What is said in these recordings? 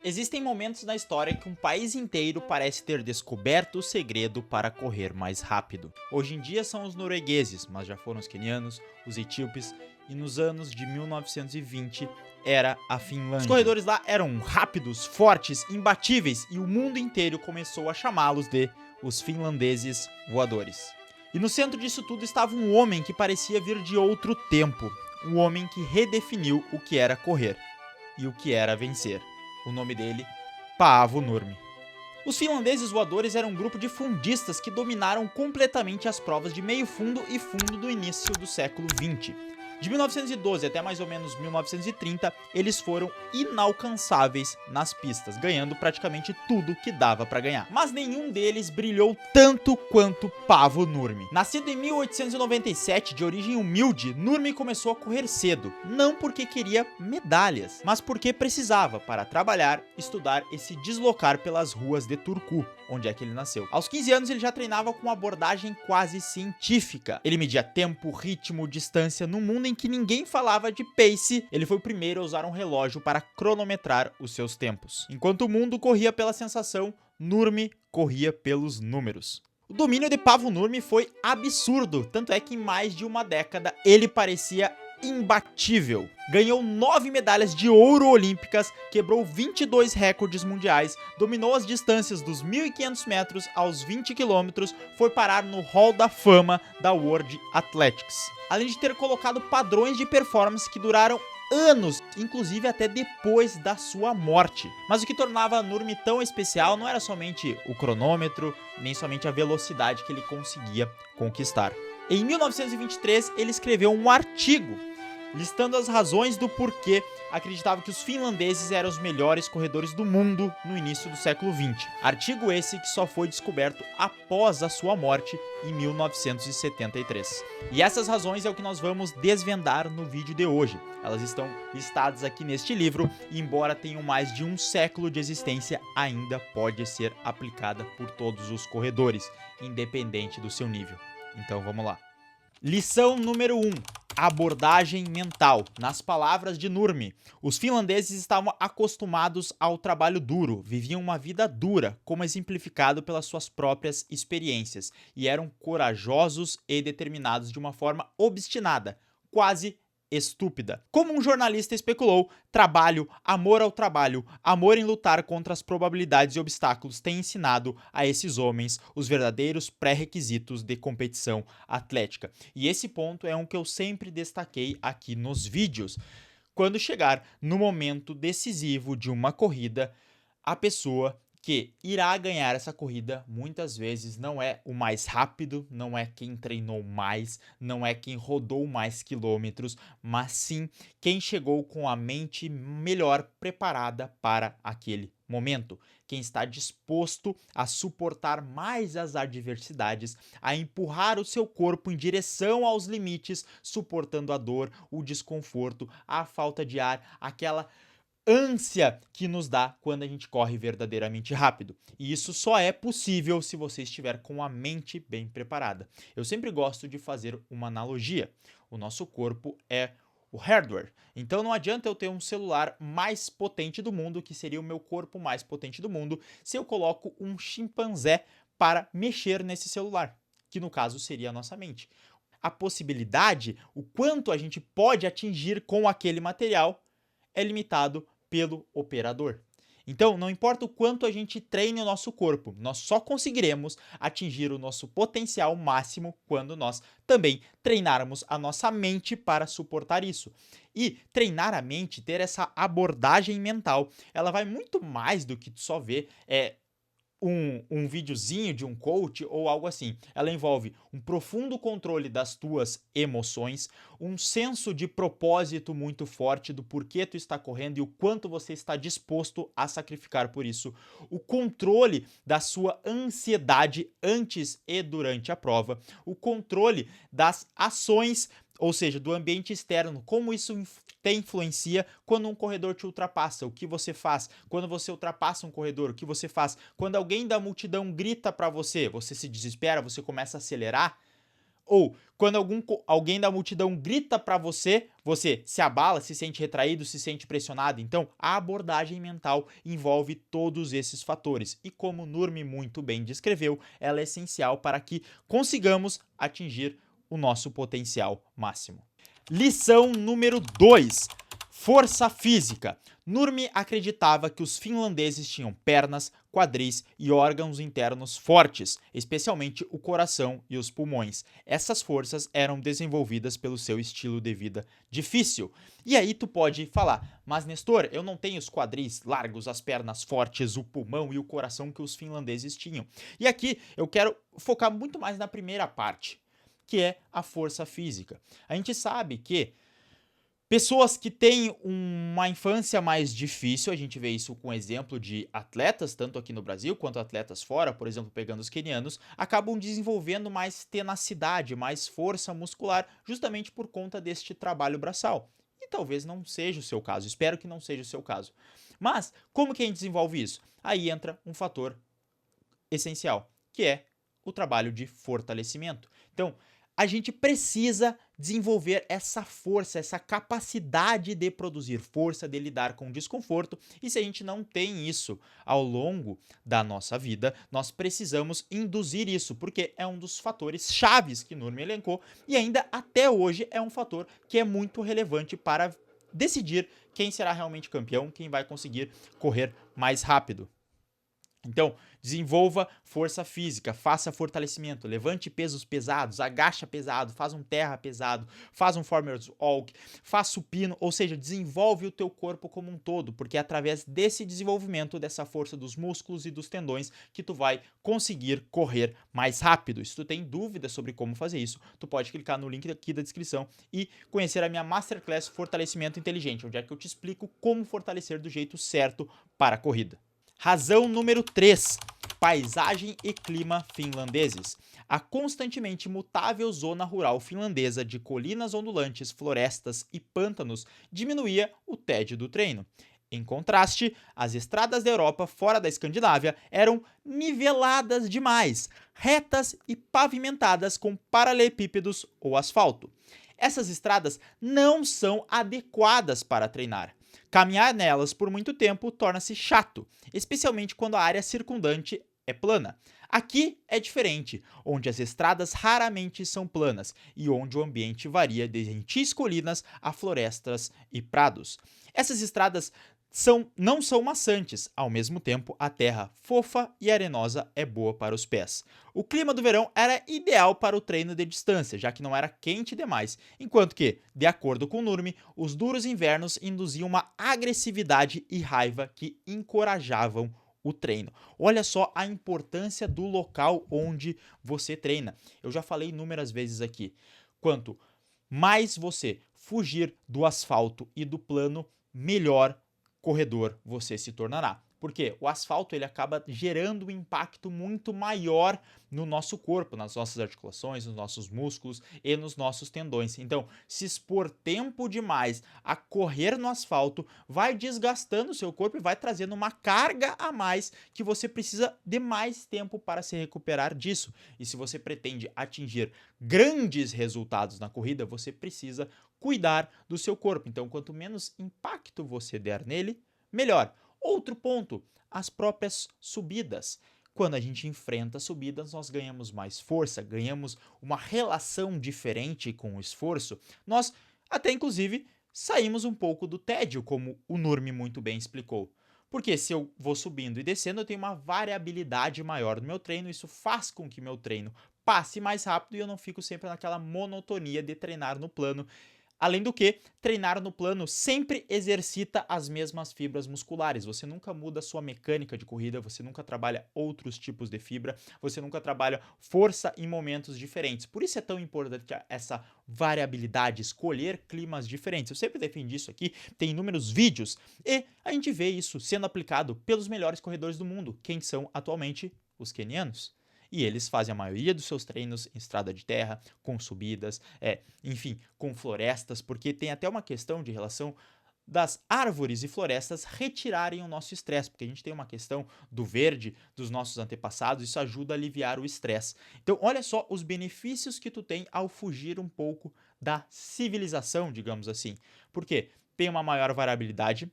Existem momentos na história que um país inteiro parece ter descoberto o segredo para correr mais rápido. Hoje em dia são os noruegueses, mas já foram os quenianos, os etíopes e nos anos de 1920 era a Finlândia. Os corredores lá eram rápidos, fortes, imbatíveis e o mundo inteiro começou a chamá-los de os finlandeses voadores. E no centro disso tudo estava um homem que parecia vir de outro tempo, um homem que redefiniu o que era correr e o que era vencer. O nome dele, Paavo Nurmi. Os finlandeses voadores eram um grupo de fundistas que dominaram completamente as provas de meio fundo e fundo do início do século XX. De 1912 até mais ou menos 1930, eles foram inalcançáveis nas pistas, ganhando praticamente tudo que dava para ganhar. Mas nenhum deles brilhou tanto quanto Paavo Nurmi. Nascido em 1897, de origem humilde, Nurmi começou a correr cedo, não porque queria medalhas, mas porque precisava para trabalhar, estudar e se deslocar pelas ruas de Turku, onde é que ele nasceu. Aos 15 anos ele já treinava com uma abordagem quase científica. Ele media tempo, ritmo, distância. No mundo em que ninguém falava de pace, ele foi o primeiro a usar um relógio para cronometrar os seus tempos. Enquanto o mundo corria pela sensação, Nurmi corria pelos números. O domínio de Paavo Nurmi foi absurdo, tanto é que em mais de uma década ele parecia imbatível. Ganhou 9 medalhas de ouro olímpicas, quebrou 22 recordes mundiais, dominou as distâncias dos 1.500 metros aos 20 quilômetros, foi parar no Hall da Fama da World Athletics. Além de ter colocado padrões de performance que duraram anos, inclusive até depois da sua morte. Mas o que tornava Nurmi tão especial não era somente o cronômetro, nem somente a velocidade que ele conseguia conquistar. Em 1923, ele escreveu um artigo listando as razões do porquê acreditava que os finlandeses eram os melhores corredores do mundo no início do século XX. Artigo esse que só foi descoberto após a sua morte em 1973. E essas razões é o que nós vamos desvendar no vídeo de hoje. Elas estão listadas aqui neste livro e, embora tenham mais de um século de existência, ainda pode ser aplicada por todos os corredores, independente do seu nível. Então vamos lá. Lição número 1. Abordagem mental. Nas palavras de Nurmi, os finlandeses estavam acostumados ao trabalho duro, viviam uma vida dura, como exemplificado pelas suas próprias experiências, e eram corajosos e determinados de uma forma obstinada, quase estúpida. Como um jornalista especulou, trabalho, amor ao trabalho, amor em lutar contra as probabilidades e obstáculos tem ensinado a esses homens os verdadeiros pré-requisitos de competição atlética. E esse ponto é um que eu sempre destaquei aqui nos vídeos. Quando chegar no momento decisivo de uma corrida, a pessoa que irá ganhar essa corrida muitas vezes não é o mais rápido, não é quem treinou mais, não é quem rodou mais quilômetros, mas sim quem chegou com a mente melhor preparada para aquele momento. Quem está disposto a suportar mais as adversidades, a empurrar o seu corpo em direção aos limites, suportando a dor, o desconforto, a falta de ar, aquela ânsia que nos dá quando a gente corre verdadeiramente rápido. E isso só é possível se você estiver com a mente bem preparada. Eu sempre gosto de fazer uma analogia. O nosso corpo é o hardware. Então não adianta eu ter um celular mais potente do mundo, que seria o meu corpo mais potente do mundo, se eu coloco um chimpanzé para mexer nesse celular, que no caso seria a nossa mente. A possibilidade, o quanto a gente pode atingir com aquele material, é limitado pelo operador. Então, não importa o quanto a gente treine o nosso corpo, nós só conseguiremos atingir o nosso potencial máximo quando nós também treinarmos a nossa mente para suportar isso. E treinar a mente, ter essa abordagem mental, ela vai muito mais do que só ver um videozinho de um coach ou algo assim. Ela envolve um profundo controle das tuas emoções, um senso de propósito muito forte do porquê tu está correndo e o quanto você está disposto a sacrificar por isso, o controle da sua ansiedade antes e durante a prova, o controle das ações, ou seja, do ambiente externo, como isso te influencia quando um corredor te ultrapassa, o que você faz, quando você ultrapassa um corredor, o que você faz, quando alguém da multidão grita para você, você se desespera, você começa a acelerar, Ou quando alguém da multidão grita para você, você se abala, se sente retraído, se sente pressionado. Então, a abordagem mental envolve todos esses fatores. E como Nurmi muito bem descreveu, ela é essencial para que consigamos atingir o nosso potencial máximo. Lição número 2. Força física. Nurmi acreditava que os finlandeses tinham pernas, quadris e órgãos internos fortes, especialmente o coração e os pulmões. Essas forças eram desenvolvidas pelo seu estilo de vida difícil. E aí tu pode falar, mas Nestor, eu não tenho os quadris largos, as pernas fortes, o pulmão e o coração que os finlandeses tinham. E aqui eu quero focar muito mais na primeira parte, que é a força física. A gente sabe que pessoas que têm uma infância mais difícil, a gente vê isso com exemplo de atletas, tanto aqui no Brasil quanto atletas fora, por exemplo, pegando os quenianos, acabam desenvolvendo mais tenacidade, mais força muscular, justamente por conta deste trabalho braçal. E talvez não seja o seu caso, espero que não seja o seu caso. Mas, como que a gente desenvolve isso? Aí entra um fator essencial, que é o trabalho de fortalecimento. Então, a gente precisa desenvolver essa força, essa capacidade de produzir força, de lidar com desconforto. E se a gente não tem isso ao longo da nossa vida, nós precisamos induzir isso, porque é um dos fatores chaves que Nurmi elencou e ainda até hoje é um fator que é muito relevante para decidir quem será realmente campeão, quem vai conseguir correr mais rápido. Então, desenvolva força física, faça fortalecimento, levante pesos pesados, agacha pesado, faz um terra pesado, faz um farmer's walk, faz supino, ou seja, desenvolve o teu corpo como um todo, porque é através desse desenvolvimento, dessa força dos músculos e dos tendões, que tu vai conseguir correr mais rápido. Se tu tem dúvidas sobre como fazer isso, tu pode clicar no link aqui da descrição e conhecer a minha Masterclass Fortalecimento Inteligente, onde é que eu te explico como fortalecer do jeito certo para a corrida. Razão número 3. Paisagem e clima finlandeses. A constantemente mutável zona rural finlandesa de colinas ondulantes, florestas e pântanos diminuía o tédio do treino. Em contraste, as estradas da Europa fora da Escandinávia eram niveladas demais, retas e pavimentadas com paralelepípedos ou asfalto. Essas estradas não são adequadas para treinar. Caminhar nelas por muito tempo torna-se chato, especialmente quando a área circundante é plana. Aqui é diferente, onde as estradas raramente são planas e onde o ambiente varia de gentis colinas a florestas e prados. Essas estradas não são maçantes, ao mesmo tempo a terra fofa e arenosa é boa para os pés. O clima do verão era ideal para o treino de distância, já que não era quente demais, enquanto que, de acordo com Nurmi, os duros invernos induziam uma agressividade e raiva que encorajavam o treino. Olha só a importância do local onde você treina. Eu já falei inúmeras vezes aqui. Quanto mais você fugir do asfalto e do plano, melhor corredor você se tornará. Porque o asfalto ele acaba gerando um impacto muito maior no nosso corpo, nas nossas articulações, nos nossos músculos e nos nossos tendões. Então, se expor tempo demais a correr no asfalto vai desgastando o seu corpo e vai trazendo uma carga a mais que você precisa de mais tempo para se recuperar disso. E se você pretende atingir grandes resultados na corrida, você precisa cuidar do seu corpo. Então, quanto menos impacto você der nele, melhor. Outro ponto, as próprias subidas. Quando a gente enfrenta subidas, nós ganhamos mais força, ganhamos uma relação diferente com o esforço. Nós até inclusive saímos um pouco do tédio, como o Nurmi muito bem explicou. Porque se eu vou subindo e descendo, eu tenho uma variabilidade maior no meu treino, isso faz com que meu treino passe mais rápido e eu não fico sempre naquela monotonia de treinar no plano. Além do que, treinar no plano sempre exercita as mesmas fibras musculares. Você nunca muda a sua mecânica de corrida, você nunca trabalha outros tipos de fibra, você nunca trabalha força em momentos diferentes. Por isso é tão importante essa variabilidade, escolher climas diferentes. Eu sempre defendi isso aqui, tem inúmeros vídeos e a gente vê isso sendo aplicado pelos melhores corredores do mundo, quem são atualmente os quenianos. E eles fazem a maioria dos seus treinos em estrada de terra, com subidas, enfim, com florestas, porque tem até uma questão de relação das árvores e florestas retirarem o nosso estresse, porque a gente tem uma questão do verde dos nossos antepassados, isso ajuda a aliviar o estresse. Então, olha só os benefícios que tu tem ao fugir um pouco da civilização, digamos assim. Por quê? Tem uma maior variabilidade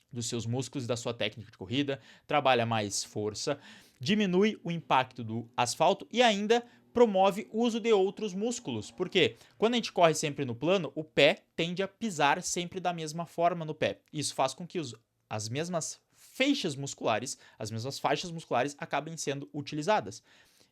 dos seus músculos e da sua técnica de corrida, trabalha mais força, diminui o impacto do asfalto e ainda promove o uso de outros músculos. Porque quando a gente corre sempre no plano, o pé tende a pisar sempre da mesma forma no pé. Isso faz com que as mesmas as mesmas faixas musculares acabem sendo utilizadas.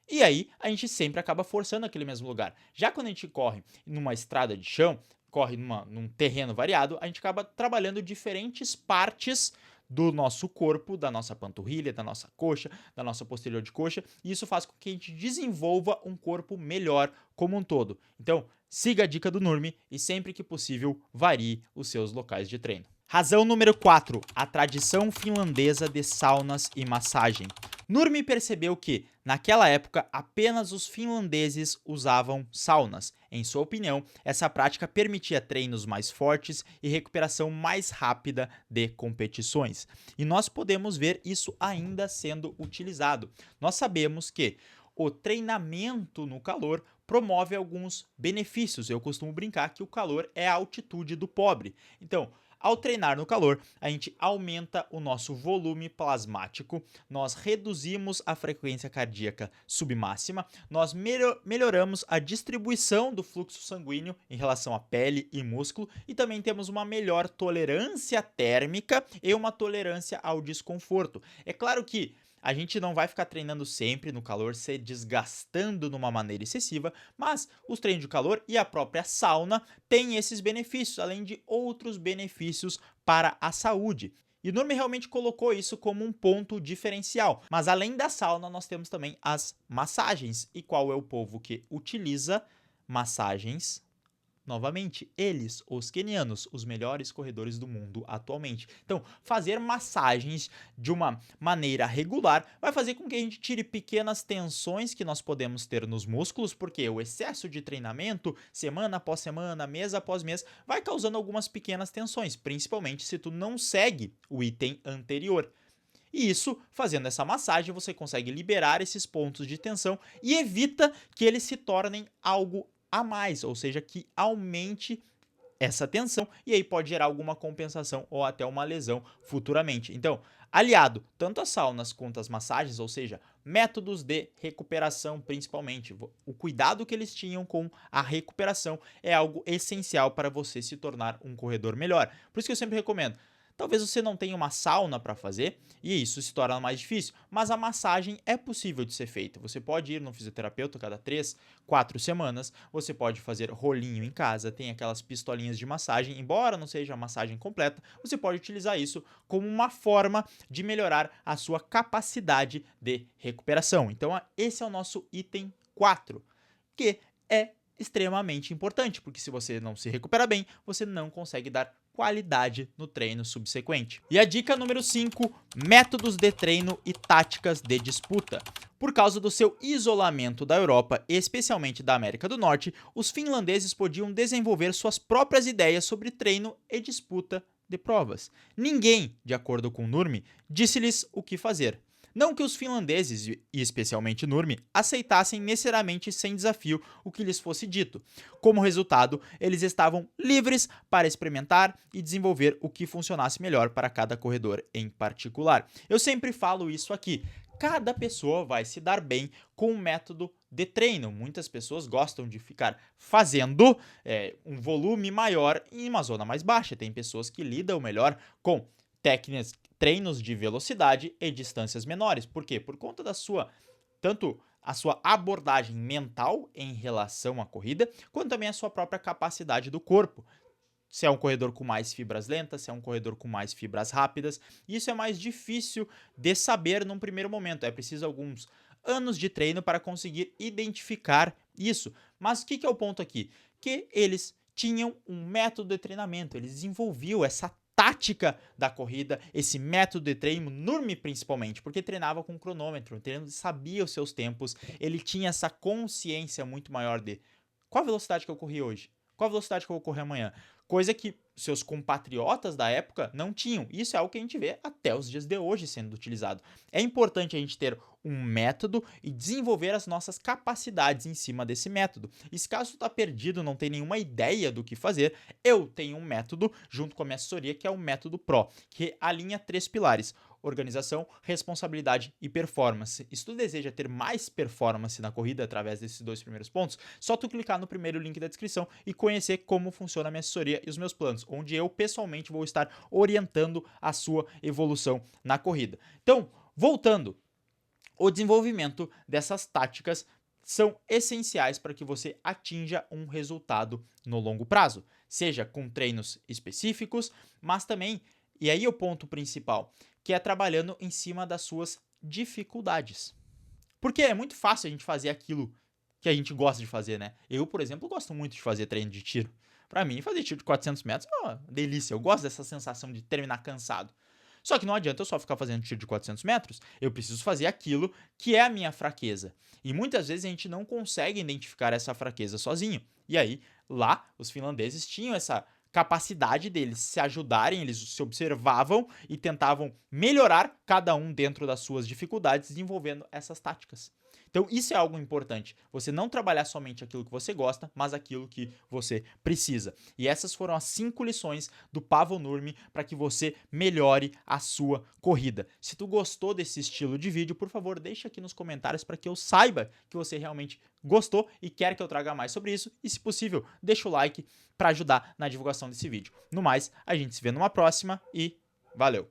E aí, a gente sempre acaba forçando aquele mesmo lugar. Já quando a gente corre numa estrada de chão, corre num terreno variado, a gente acaba trabalhando diferentes partes do nosso corpo, da nossa panturrilha, da nossa coxa, da nossa posterior de coxa, e isso faz com que a gente desenvolva um corpo melhor como um todo. Então, siga a dica do Nurmi e sempre que possível varie os seus locais de treino. Razão número 4, a tradição finlandesa de saunas e massagem. Nurmi percebeu que, naquela época, apenas os finlandeses usavam saunas. Em sua opinião, essa prática permitia treinos mais fortes e recuperação mais rápida de competições. E nós podemos ver isso ainda sendo utilizado. Nós sabemos que o treinamento no calor promove alguns benefícios. Eu costumo brincar que o calor é a altitude do pobre. Então, ao treinar no calor, a gente aumenta o nosso volume plasmático, nós reduzimos a frequência cardíaca submáxima, nós melhoramos a distribuição do fluxo sanguíneo em relação à pele e músculo e também temos uma melhor tolerância térmica e uma tolerância ao desconforto. É claro que a gente não vai ficar treinando sempre no calor, se desgastando numa maneira excessiva, mas os treinos de calor e a própria sauna têm esses benefícios, além de outros benefícios para a saúde. E Nurmi realmente colocou isso como um ponto diferencial. Mas além da sauna, nós temos também as massagens. E qual é o povo que utiliza massagens? Novamente, eles, os quenianos, os melhores corredores do mundo atualmente. Então, fazer massagens de uma maneira regular vai fazer com que a gente tire pequenas tensões que nós podemos ter nos músculos, porque o excesso de treinamento, semana após semana, mês após mês, vai causando algumas pequenas tensões, principalmente se tu não segue o item anterior. E isso, fazendo essa massagem, você consegue liberar esses pontos de tensão e evita que eles se tornem algo a mais, ou seja, que aumente essa tensão e aí pode gerar alguma compensação ou até uma lesão futuramente. Então, aliado tanto às saunas quanto às massagens, ou seja, métodos de recuperação principalmente, o cuidado que eles tinham com a recuperação é algo essencial para você se tornar um corredor melhor. Por isso que eu sempre recomendo. Talvez você não tenha uma sauna para fazer e isso se torna mais difícil, mas a massagem é possível de ser feita. Você pode ir no fisioterapeuta cada 3, 4 semanas, você pode fazer rolinho em casa, tem aquelas pistolinhas de massagem, embora não seja a massagem completa, você pode utilizar isso como uma forma de melhorar a sua capacidade de recuperação. Então, esse é o nosso item 4, que é extremamente importante, porque se você não se recupera bem, você não consegue dar qualidade no treino subsequente. E a dica número 5, métodos de treino e táticas de disputa. Por causa do seu isolamento da Europa, especialmente da América do Norte, os finlandeses podiam desenvolver suas próprias ideias sobre treino e disputa de provas. Ninguém, de acordo com Nurmi, disse-lhes o que fazer. Não que os finlandeses, e especialmente Nurmi, aceitassem necessariamente sem desafio o que lhes fosse dito. Como resultado, eles estavam livres para experimentar e desenvolver o que funcionasse melhor para cada corredor em particular. Eu sempre falo isso aqui. Cada pessoa vai se dar bem com um método de treino. Muitas pessoas gostam de ficar fazendo um volume maior em uma zona mais baixa. Tem pessoas que lidam melhor com técnicas, treinos de velocidade e distâncias menores. Por quê? Por conta da tanto a sua abordagem mental em relação à corrida, quanto também a sua própria capacidade do corpo. Se é um corredor com mais fibras lentas, se é um corredor com mais fibras rápidas. Isso é mais difícil de saber num primeiro momento. É preciso alguns anos de treino para conseguir identificar isso. Mas o que é o ponto aqui? Que eles tinham um método de treinamento, eles desenvolviam essa tática da corrida, esse método de treino, Nurmi principalmente, porque treinava com cronômetro, sabia os seus tempos, ele tinha essa consciência muito maior de qual a velocidade que eu corri hoje, Qual a velocidade que eu vou correr amanhã? Coisa que seus compatriotas da época não tinham. Isso é algo que a gente vê até os dias de hoje sendo utilizado. É importante a gente ter um método e desenvolver as nossas capacidades em cima desse método. E se caso tu tá perdido, não tem nenhuma ideia do que fazer, eu tenho um método junto com a minha assessoria que é o método PRO, que alinha 3 pilares: organização, responsabilidade e performance. E se tu deseja ter mais performance na corrida através desses 2 primeiros pontos, só tu clicar no primeiro link da descrição e conhecer como funciona a minha assessoria e os meus planos, onde eu pessoalmente vou estar orientando a sua evolução na corrida. Então, voltando, o desenvolvimento dessas táticas são essenciais para que você atinja um resultado no longo prazo, seja com treinos específicos, mas também, e aí o ponto principal, que é trabalhando em cima das suas dificuldades. Porque é muito fácil a gente fazer aquilo que a gente gosta de fazer, né? Eu, por exemplo, gosto muito de fazer treino de tiro. Para mim, fazer tiro de 400 metros é uma delícia. Eu gosto dessa sensação de terminar cansado. Só que não adianta eu só ficar fazendo tiro de 400 metros. Eu preciso fazer aquilo que é a minha fraqueza. E muitas vezes a gente não consegue identificar essa fraqueza sozinho. E aí, lá, os finlandeses tinham essa capacidade deles se ajudarem, eles se observavam e tentavam melhorar cada um dentro das suas dificuldades, desenvolvendo essas táticas. Então, isso é algo importante. Você não trabalhar somente aquilo que você gosta, mas aquilo que você precisa. E essas foram as 5 lições do Paavo Nurmi para que você melhore a sua corrida. Se tu gostou desse estilo de vídeo, por favor, deixa aqui nos comentários para que eu saiba que você realmente gostou e quer que eu traga mais sobre isso. E, se possível, deixa o like para ajudar na divulgação desse vídeo. No mais, a gente se vê numa próxima e valeu!